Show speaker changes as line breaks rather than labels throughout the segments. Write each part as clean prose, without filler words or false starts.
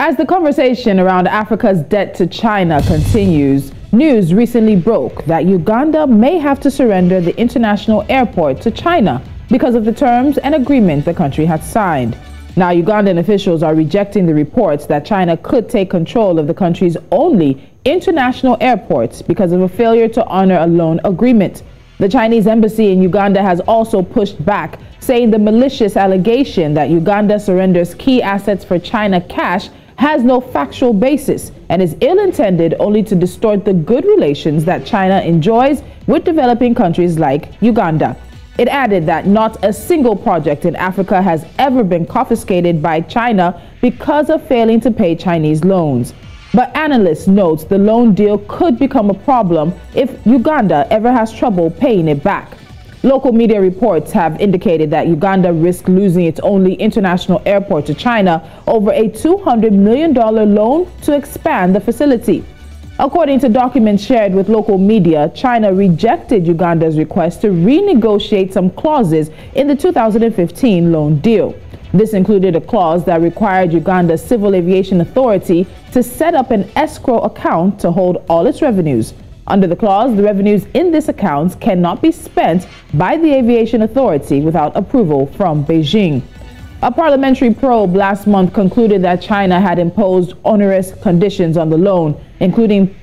As the conversation around Africa's debt to China continues, news recently broke that Uganda may have to surrender the international airport to China because of the terms and agreement the country had signed. Now, Ugandan officials are rejecting the reports that China could take control of the country's only international airports because of a failure to honor a loan agreement. The Chinese embassy in Uganda has also pushed back, saying the malicious allegation that Uganda surrenders key assets for China cash has no factual basis and is ill-intended only to distort the good relations that China enjoys with developing countries like Uganda. It added that not a single project in Africa has ever been confiscated by China because of failing to pay Chinese loans. But analysts note the loan deal could become a problem if Uganda ever has trouble paying it back. Local media reports have indicated that Uganda risks losing its only international airport to China over a $200 million loan to expand the facility. According to documents shared with local media, China rejected Uganda's request to renegotiate some clauses in the 2015 loan deal. This included a clause that required Uganda's Civil Aviation Authority to set up an escrow account to hold all its revenues. Under the clause, the revenues in this account cannot be spent by the Aviation Authority without approval from Beijing. A parliamentary probe last month concluded that China had imposed onerous conditions on the loan, including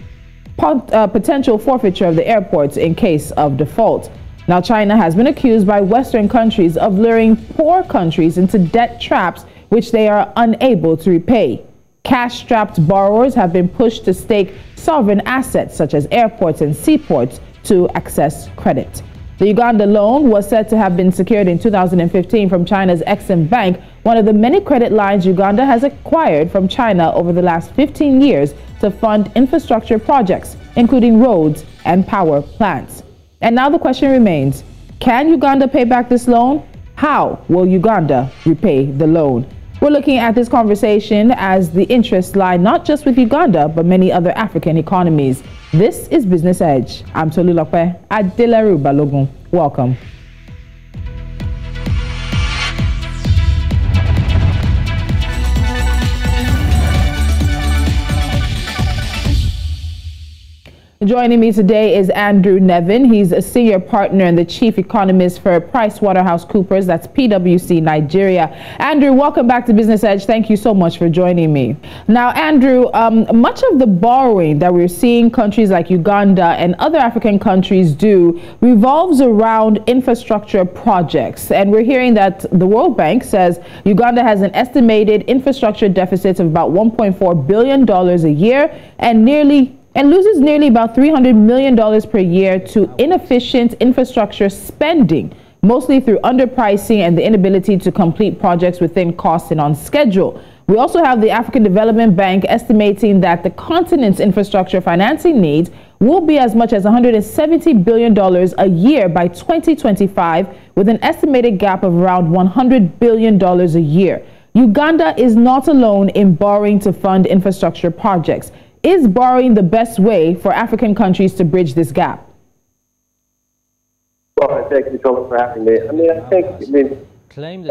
potential forfeiture of the airports in case of default. Now, China has been accused by Western countries of luring poor countries into debt traps which they are unable to repay. Cash-strapped borrowers have been pushed to stake sovereign assets such as airports and seaports to access credit. The Uganda loan was said to have been secured in 2015 from China's Exim Bank, one of the many credit lines Uganda has acquired from China over the last 15 years to fund infrastructure projects, including roads and power plants. And now the question remains, can Uganda pay back this loan? How will Uganda repay the loan? We're looking at this conversation as the interests lie not just with Uganda, but many other African economies. This is Business Edge. I'm Tolulope. Adeleru Balogun. Welcome. Joining me today is Andrew Nevin. He's a senior partner and the chief economist for PricewaterhouseCoopers, that's PwC Nigeria. Andrew, welcome back to Business Edge. Thank you so much for joining me. Now, Andrew, much of the borrowing that we're seeing countries like Uganda and other African countries do revolves around infrastructure projects. And we're hearing that the World Bank says Uganda has an estimated infrastructure deficit of about $1.4 billion a year and loses nearly about $300 million per year to inefficient infrastructure spending, mostly through underpricing and the inability to complete projects within cost and on schedule. We also have the African Development Bank estimating that the continent's infrastructure financing needs will be as much as $170 billion a year by 2025, with an estimated gap of around $100 billion a year. Uganda is not alone in borrowing to fund infrastructure projects. Is borrowing the best way for African countries to bridge this gap?
Well, thank you so much for having me. At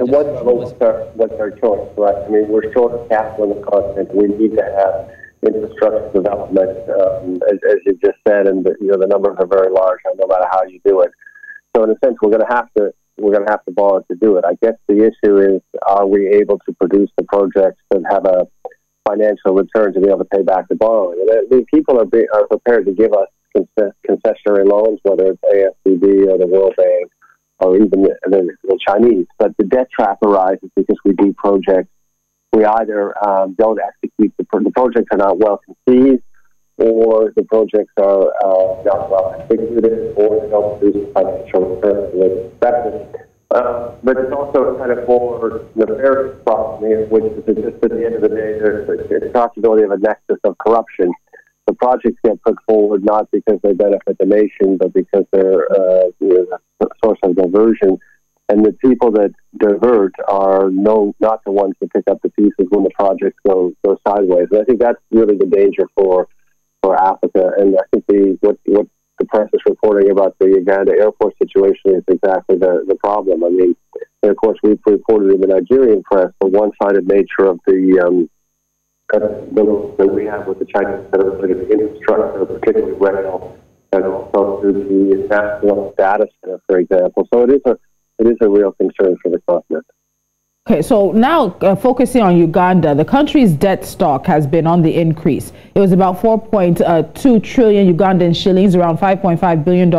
one level, what's our choice, right? I mean, we're short of capital in the continent. We need to have infrastructure development, as you just said, and the numbers are very large, no matter how you do it. So, in a sense, we're going to have to borrow to do it. I guess the issue is, are we able to produce the projects that have a financial return to be able to pay back the borrowing? And I mean, people are prepared to give us concessionary loans, whether it's AFCB or the World Bank or even the Chinese. But the debt trap arises because we do projects. We either don't execute the projects are not well conceived, or the projects are not well executed, or they don't produce financial return as expected. But it's also kind of more nefarious problem here, which is just at the end of the day, there's a possibility of a nexus of corruption. The projects get put forward not because they benefit the nation, but because they're a source of diversion. And the people that divert are not the ones to pick up the pieces when the projects go sideways. And I think that's really the danger for Africa. And I think what the press is reporting about the Uganda airport situation is exactly the problem. I mean, and of course, we've reported in the Nigerian press the one-sided nature of the that we have with the Chinese that are related to infrastructure, particularly rail, and also to the national data center, for example. So it is a real concern for the continent.
Okay, so now focusing on Uganda, the country's debt stock has been on the increase. It was about 4.2 trillion Ugandan shillings, around $5.5 billion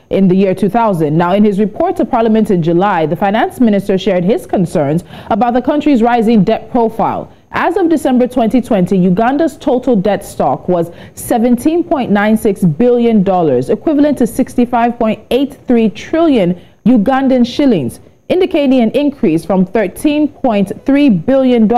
in the year 2000. Now, in his report to Parliament in July, the finance minister shared his concerns about the country's rising debt profile. As of December 2020, Uganda's total debt stock was $17.96 billion, equivalent to 65.83 trillion Ugandan shillings, indicating an increase from $13.3 billion,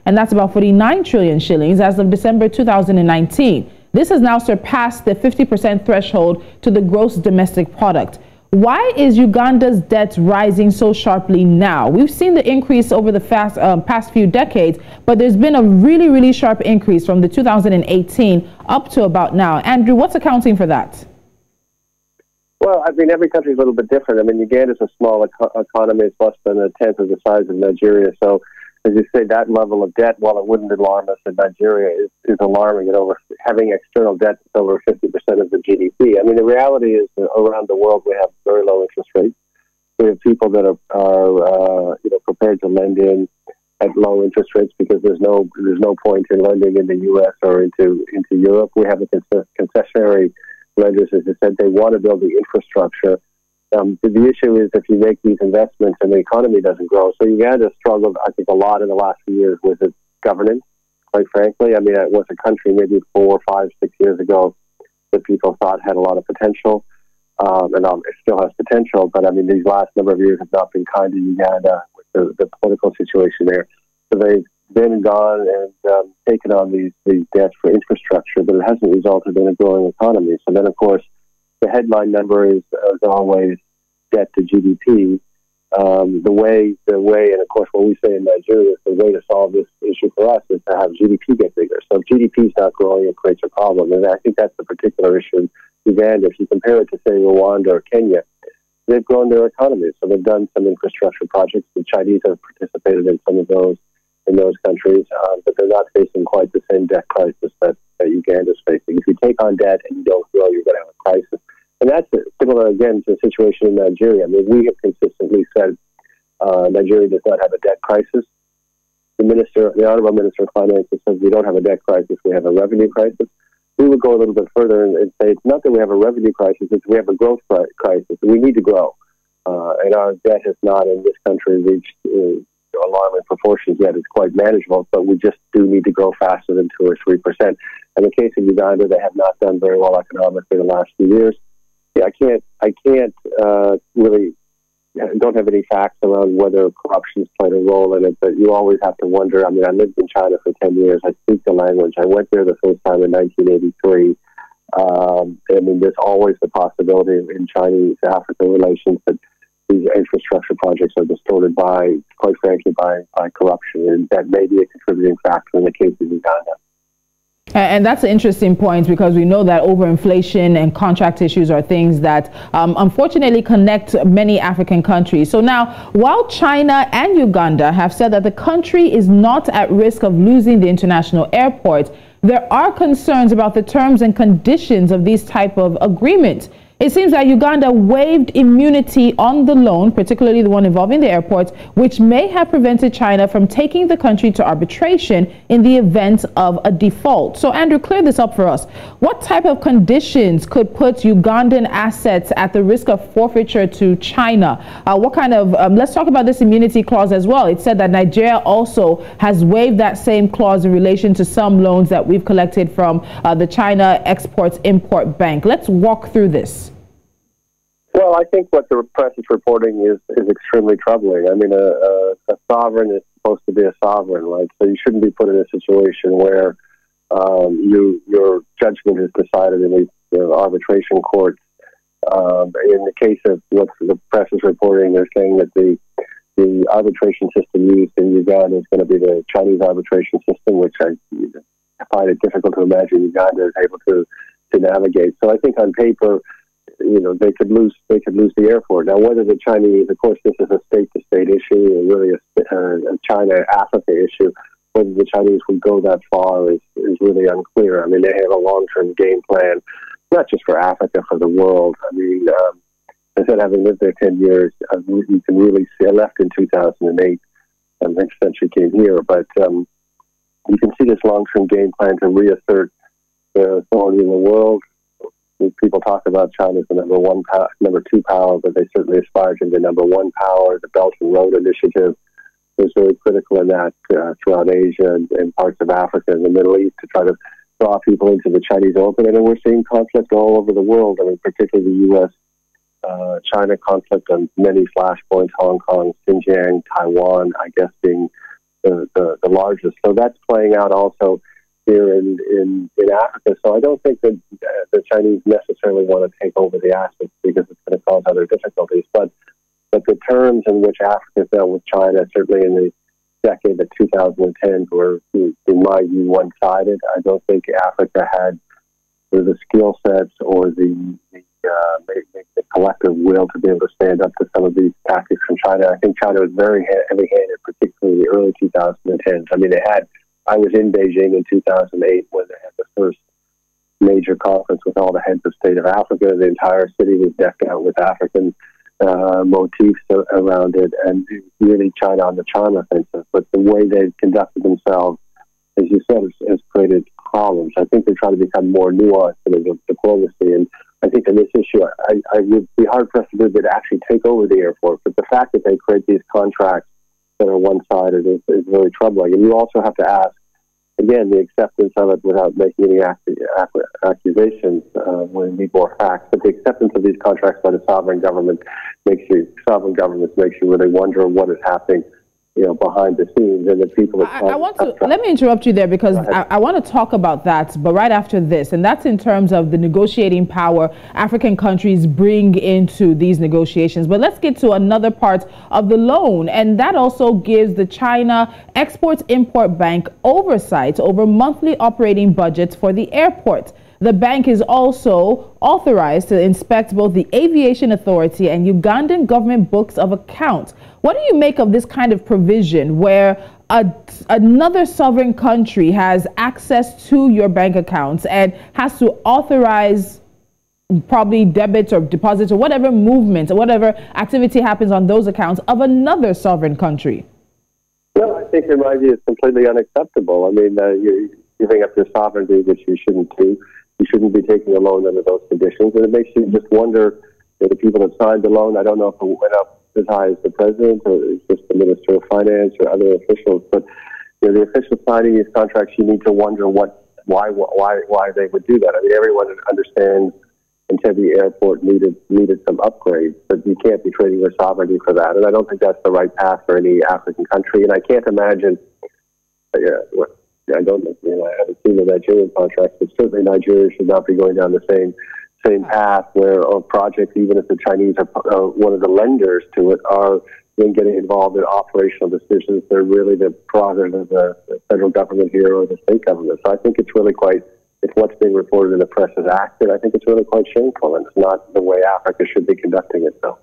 and that's about 49 trillion shillings as of December 2019. This has now surpassed the 50% threshold to the gross domestic product. Why is Uganda's debt rising so sharply now? We've seen the increase over the past few decades, but there's been a really, really sharp increase from the 2018 up to about now. Andrew, what's accounting for that?
Well, I mean, every country is a little bit different. I mean, Uganda is a small economy. It's less than a tenth of the size of Nigeria. So, as you say, that level of debt, while it wouldn't alarm us in Nigeria, is alarming. And having external debt that's over 50% of the GDP. I mean, the reality is that around the world we have very low interest rates. We have people that are prepared to lend in at low interest rates because there's no point in lending in the U.S. or into Europe. We have a concessionary lenders, as I said, they want to build the infrastructure. The issue is if you make these investments and the economy doesn't grow. So Uganda struggled, I think, a lot in the last few years with its governance, quite frankly. I mean, it was a country maybe 4, 5, 6 years ago that people thought had a lot of potential, and it still has potential. But, I mean, these last number of years have not been kind to Uganda with the political situation there. So they've been and gone and taken on these debts for infrastructure, but it hasn't resulted in a growing economy. So then, of course, the headline number is always debt to GDP. The way, and of course, what we say in Nigeria, the way to solve this issue for us is to have GDP get bigger. So if GDP is not growing, it creates a problem, and I think that's the particular issue in Uganda. If you compare it to, say, Rwanda or Kenya, they've grown their economies. So they've done some infrastructure projects. The Chinese have participated in some of those in those countries, but they're not facing quite the same debt crisis that Uganda is facing. If you take on debt and you don't grow, you're going to have a crisis. And that's similar, again, to the situation in Nigeria. I mean, we have consistently said Nigeria does not have a debt crisis. The Honorable Minister of Finance says we don't have a debt crisis, we have a revenue crisis. We would go a little bit further and say it's not that we have a revenue crisis, it's we have a growth crisis. We need to grow. And our debt has not in this country reached alarming proportions yet. It's quite manageable, but we just do need to grow faster than 2 or 3%. In the case of Uganda, they have not done very well economically in the last few years. Yeah, I can't really don't have any facts around whether corruption's played a role in it, but you always have to wonder. I mean, I lived in China for 10 years. I speak the language. I went there the first time in 1983. I mean, there's always the possibility in Chinese-African relations that these infrastructure projects are distorted by, quite frankly, by corruption, and that may be a contributing factor in the case of Uganda.
And that's an interesting point, because we know that overinflation and contract issues are things that unfortunately connect many African countries. So now, while China and Uganda have said that the country is not at risk of losing the international airport, there are concerns about the terms and conditions of these type of agreements. It seems that Uganda waived immunity on the loan, particularly the one involving the airports, which may have prevented China from taking the country to arbitration in the event of a default. So, Andrew, clear this up for us. What type of conditions could put Ugandan assets at the risk of forfeiture to China? What kind of, let's talk about this immunity clause as well. It said that Nigeria also has waived that same clause in relation to some loans that we've collected from the China Export-Import Bank. Let's walk through this.
Well, I think what the press is reporting is extremely troubling. I mean, a sovereign is supposed to be a sovereign, right? So you shouldn't be put in a situation where your judgment is decided in the arbitration court. In the case of what the press is reporting, they're saying that the arbitration system used in Uganda is going to be the Chinese arbitration system, which I find it difficult to imagine Uganda is able to navigate. So I think on paper, they could lose the airport. Now, whether the Chinese, of course, this is a state-to-state issue, and really a China-Africa issue. whether the Chinese would go that far is really unclear. I mean, they have a long-term game plan, not just for Africa, for the world. I mean, I said, having lived there 10 years, you can really see. I left in 2008, and essentially came here, but you can see this long-term game plan to reassert the authority in the world. People talk about China as the number two power, but they certainly aspire to be the number one power. The Belt and Road Initiative was really critical in that throughout Asia and parts of Africa and the Middle East to try to draw people into the Chinese open. And we're seeing conflict all over the world. I mean, particularly the U.S.-China conflict on many flashpoints, Hong Kong, Xinjiang, Taiwan, I guess, being the largest. So that's playing out also here in Africa. So I don't think that the Chinese necessarily want to take over the assets because it's going to cause other difficulties. But the terms in which Africa dealt with China, certainly in the decade of 2010, were, in my view, one-sided. I don't think Africa had the skill sets or the collective will to be able to stand up to some of these tactics from China. I think China was very heavy-handed, particularly in the early 2010s. I mean, I was in Beijing in 2008 when they had the first major conference with all the heads of state of Africa. The entire city was decked out with African motifs around it, and really China on the charm offensive. But the way they've conducted themselves, as you said, has created problems. I think they're trying to become more nuanced in their diplomacy, and I think in this issue, I would be hard-pressed to believe they'd actually take over the airport. But the fact that they create these contracts that are one-sided is really troubling. And you also have to ask, again, the acceptance of it without making any accusations when you need more facts. But the acceptance of these contracts by the sovereign governments makes you really wonder what is happening, behind the scenes, and the people.
Let me interrupt you there, because I want to talk about that, but right after this, and that's in terms of the negotiating power African countries bring into these negotiations. But let's get to another part of the loan, and that also gives the China Export-Import Bank oversight over monthly operating budgets for the airport. The bank is also authorized to inspect both the Aviation Authority and Ugandan government books of account. What do you make of this kind of provision where another sovereign country has access to your bank accounts and has to authorize probably debits or deposits or whatever movements or whatever activity happens on those accounts of another sovereign country?
Well, I think in my view it's completely unacceptable. I mean, you're giving up your sovereignty, which you shouldn't do. You shouldn't be taking a loan under those conditions. And it makes you just wonder, the people that signed the loan, I don't know if it went up as high as the president or it's just the Minister of Finance or other officials, but the officials signing these contracts, you need to wonder why they would do that. I mean, everyone understands Entebbe Airport needed some upgrades, but you can't be trading your sovereignty for that. And I don't think that's the right path for any African country. And I can't imagine, I haven't seen the Nigerian contracts, but certainly Nigeria should not be going down the same path where projects, even if the Chinese are one of the lenders to it, are then getting involved in operational decisions. They're really the prerogative of the federal government here or the state government. So I think it's really if what's being reported in the press is accurate, I think it's really quite shameful, and it's not the way Africa should be conducting itself.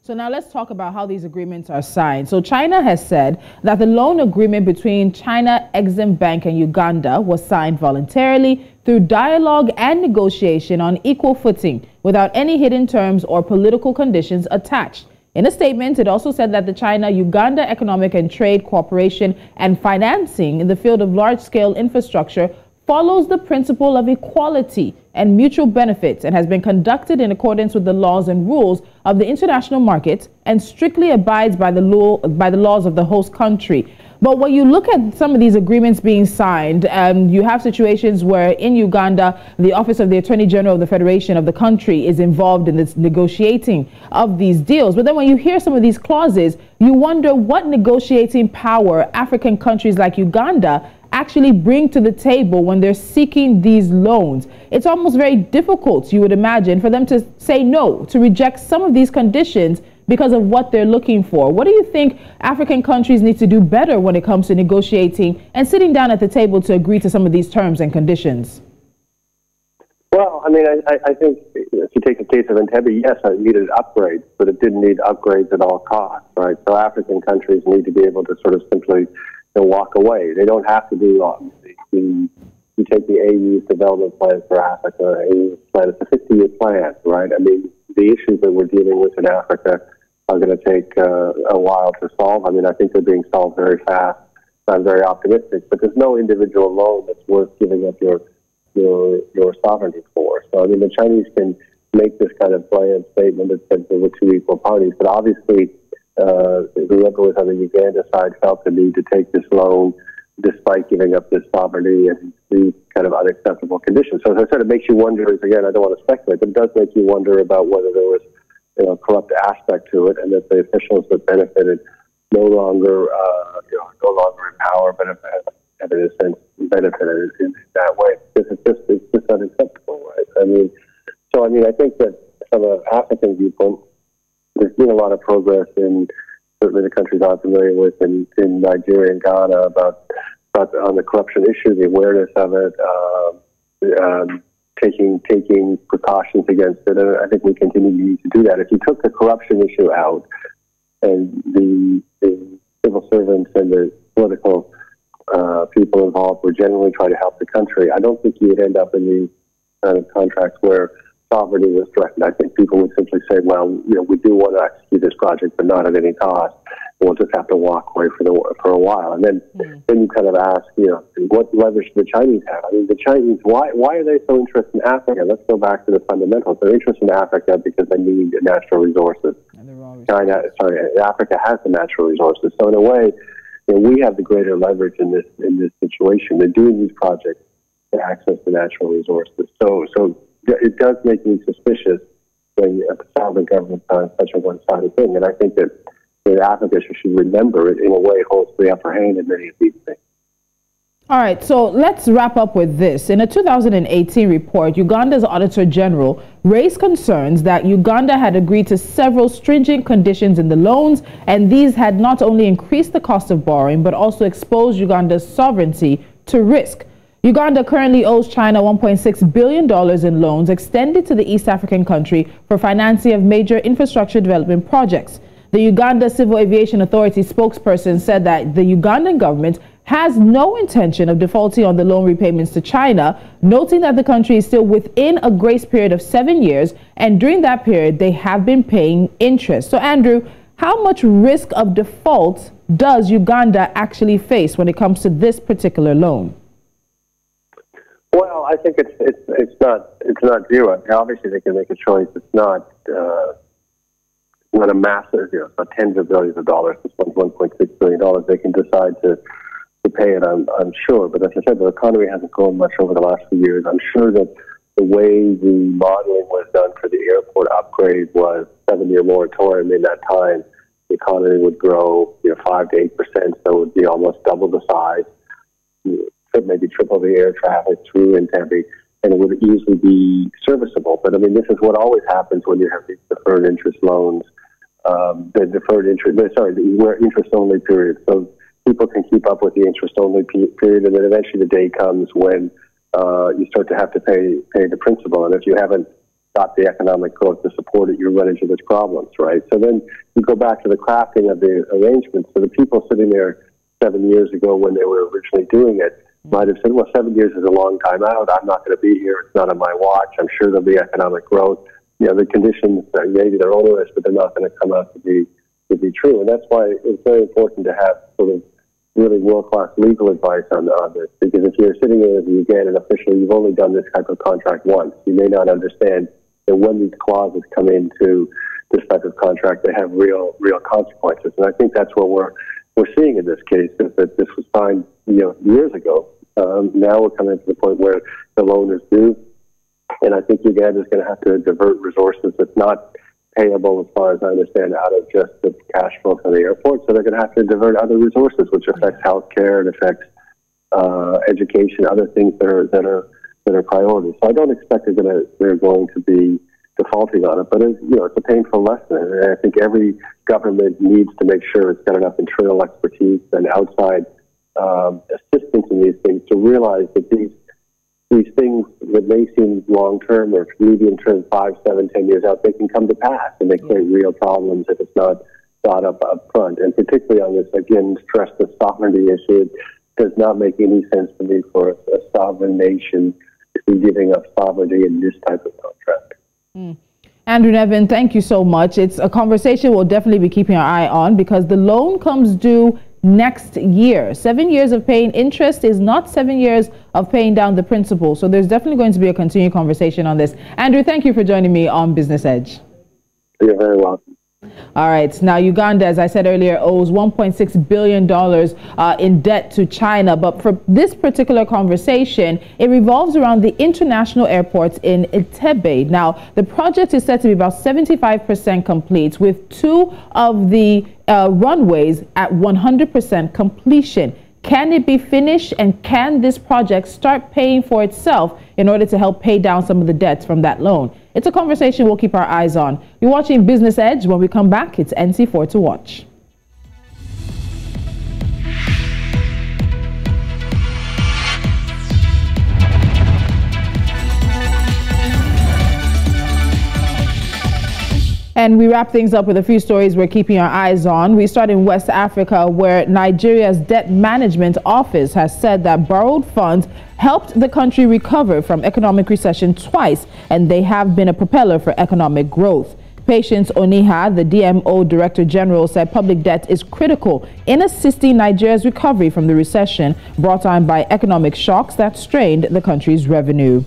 So now let's talk about how these agreements are signed. So China has said that the loan agreement between China Exim Bank and Uganda was signed voluntarily through dialogue and negotiation on equal footing without any hidden terms or political conditions attached. In a statement, it also said that the China-Uganda Economic and Trade Cooperation and Financing in the field of large-scale infrastructure follows the principle of equality and mutual benefits and has been conducted in accordance with the laws and rules of the international market and strictly abides by the laws of the host country. But when you look at some of these agreements being signed, you have situations where in Uganda, the Office of the Attorney General of the Federation of the country is involved in this negotiating of these deals. But then when you hear some of these clauses, you wonder what negotiating power African countries like Uganda actually bring to the table when they're seeking these loans. It's almost very difficult, you would imagine, for them to say no, to reject some of these conditions because of what they're looking for. What do you think African countries need to do better when it comes to negotiating and sitting down at the table to agree to some of these terms and conditions?
Well, I mean, I think if you take the case of Entebbe, yes, it needed upgrades, but it didn't need upgrades at all costs, right? So African countries need to be able to sort of simply walk away. They don't have to do, obviously. You take the AU's development plan for Africa, AU's plan, it's a 50-year plan, right? I mean, the issues that we're dealing with in Africa are going to take a while to solve. I mean, I think they're being solved very fast. I'm very optimistic, but there's no individual loan that's worth giving up your sovereignty for. So, I mean, the Chinese can make this kind of bland statement that says there were two equal parties, but obviously whoever was on the Uganda side felt the need to take this loan despite giving up this sovereignty and these kind of unacceptable conditions. So, as I said, it makes you wonder, again, I don't want to speculate, but it does make you wonder about whether there was corrupt aspect to it, and that the officials that benefited no longer in power, but have in a sense benefited in that way. It's just unacceptable, right? I think that from an African viewpoint, there's been a lot of progress in certainly the countries I'm familiar with in Nigeria and Ghana about on the corruption issue, the awareness of it, taking precautions against it, and I think we continue to need to do that. If you took the corruption issue out and the civil servants and the political people involved were generally trying to help the country, I don't think you would end up in these kind of contracts where sovereignty was threatened. I think people would simply say, well, we do want to execute this project, but not at any cost. We'll just have to walk away for a while. And then you kind of ask, what leverage do the Chinese have? I mean, the Chinese, why are they so interested in Africa? Let's go back to the fundamentals. They're interested in Africa because they need natural resources. Africa has the natural resources. So in a way, we have the greater leverage in this situation. They're doing these projects to access the natural resources. So it does make me suspicious when a sovereign government signs such a one-sided thing. And I think that Africa should remember it in a way holds the upper hand in many of these things.
All right, so let's wrap up with this. In a 2018 report, Uganda's Auditor General raised concerns that Uganda had agreed to several stringent conditions in the loans, and these had not only increased the cost of borrowing, but also exposed Uganda's sovereignty to risk. Uganda currently owes China $1.6 billion in loans extended to the East African country for financing of major infrastructure development projects. The Uganda Civil Aviation Authority spokesperson said that the Ugandan government has no intention of defaulting on the loan repayments to China, noting that the country is still within a grace period of 7 years, and during that period, they have been paying interest. So, Andrew, how much risk of default does Uganda actually face when it comes to this particular loan?
Well, I think it's not zero. Obviously, they can make a choice. It's not a massive, it's not tens of billions of dollars. It's $1.6 billion. They can decide to pay it, I'm sure. But as I said, the economy hasn't grown much over the last few years. I'm sure that the way the modeling was done for the airport upgrade was 7-year moratorium. In that time, the economy would grow 5 to 8%, so it would be almost double the size, maybe triple the air traffic through Entebbe, and it would easily be serviceable. But I mean, this is what always happens when you have these deferred interest loans, where interest-only periods. So people can keep up with the interest-only period, and then eventually the day comes when you start to have to pay the principal. And if you haven't got the economic growth to support it, you run into these problems, right? So then you go back to the crafting of the arrangements. So the people sitting there 7 years ago when they were originally doing it might have said, well, 7 years is a long time out. I'm not going to be here. It's not on my watch. I'm sure there'll be economic growth. The conditions, maybe they're onerous, but they're not going to come out to be true. And that's why it's very important to have sort of really world-class legal advice on this, because if you're sitting there as a Ugandan official, you've only done this type of contract once. You may not understand that when these clauses come into this type of contract, they have real consequences. And I think that's what we're seeing in this case, is that this was signed years ago. Now we're coming to the point where the loan is due, and I think Uganda is going to have to divert resources that's not payable, as far as I understand, out of just the cash flow from the airport. So they're going to have to divert other resources, which affects healthcare, and affects education, other things that are priorities. So I don't expect they're going to be defaulting on it, but it's a painful lesson. And I think every government needs to make sure it's got enough internal expertise and outside assistance in these things to realize that these things that may seem long-term or medium-term, 5, 7, 10 years out, they can come to pass, and they create real problems if it's not thought of up front. And particularly on this, again, stress the sovereignty issue. It does not make any sense to me for a sovereign nation to be giving up sovereignty in this type of contract.
Andrew Nevin, thank you so much. It's a conversation we'll definitely be keeping our eye on because the loan comes due next year. 7 years of paying interest is not 7 years of paying down the principal. So there's definitely going to be a continued conversation on this. Andrew, thank you for joining me on Business Edge.
You're very welcome.
All right. Now, Uganda, as I said earlier, owes $1.6 billion in debt to China. But for this particular conversation, it revolves around the international airports in Entebbe. Now, the project is said to be about 75% complete, with 2 of the runways at 100% completion. Can it be finished, and can this project start paying for itself in order to help pay down some of the debts from that loan? It's a conversation we'll keep our eyes on. You're watching Business Edge. When we come back, it's NC4 to watch. And we wrap things up with a few stories we're keeping our eyes on. We start in West Africa, where Nigeria's Debt Management Office has said that borrowed funds helped the country recover from economic recession twice, and they have been a propeller for economic growth. Patience Oniha, the DMO Director General, said public debt is critical in assisting Nigeria's recovery from the recession brought on by economic shocks that strained the country's revenue.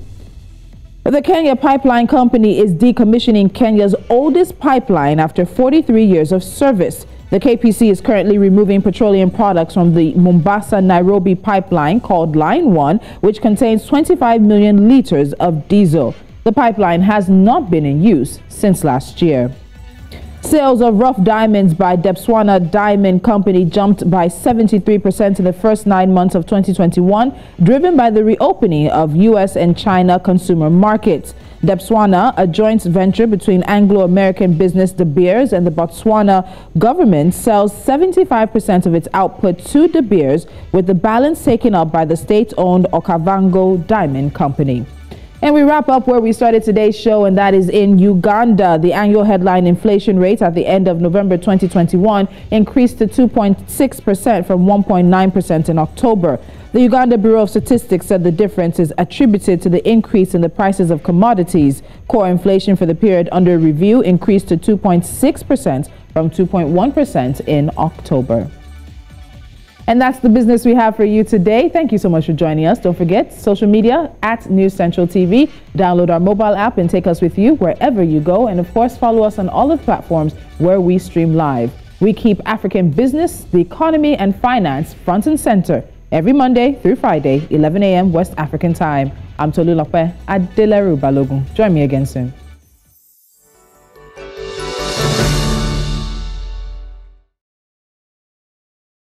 The Kenya Pipeline Company is decommissioning Kenya's oldest pipeline after 43 years of service. The KPC is currently removing petroleum products from the Mombasa-Nairobi pipeline called Line 1, which contains 25 million liters of diesel. The pipeline has not been in use since last year. Sales of rough diamonds by Debswana Diamond Company jumped by 73% in the first 9 months of 2021, driven by the reopening of U.S. and China consumer markets. Debswana, a joint venture between Anglo-American business De Beers and the Botswana government, sells 75% of its output to De Beers, with the balance taken up by the state-owned Okavango Diamond Company. And we wrap up where we started today's show, and that is in Uganda. The annual headline inflation rate at the end of November 2021 increased to 2.6% from 1.9% in October. The Uganda Bureau of Statistics said the difference is attributed to the increase in the prices of commodities. Core inflation for the period under review increased to 2.6% from 2.1% in October. And that's the business we have for you today. Thank you so much for joining us. Don't forget, social media at News Central TV. Download our mobile app and take us with you wherever you go. And of course, follow us on all of the platforms where we stream live. We keep African business, the economy, and finance front and center every Monday through Friday, 11 a.m. West African time. I'm Tolulope, Adeleru Balogun. Join me again soon.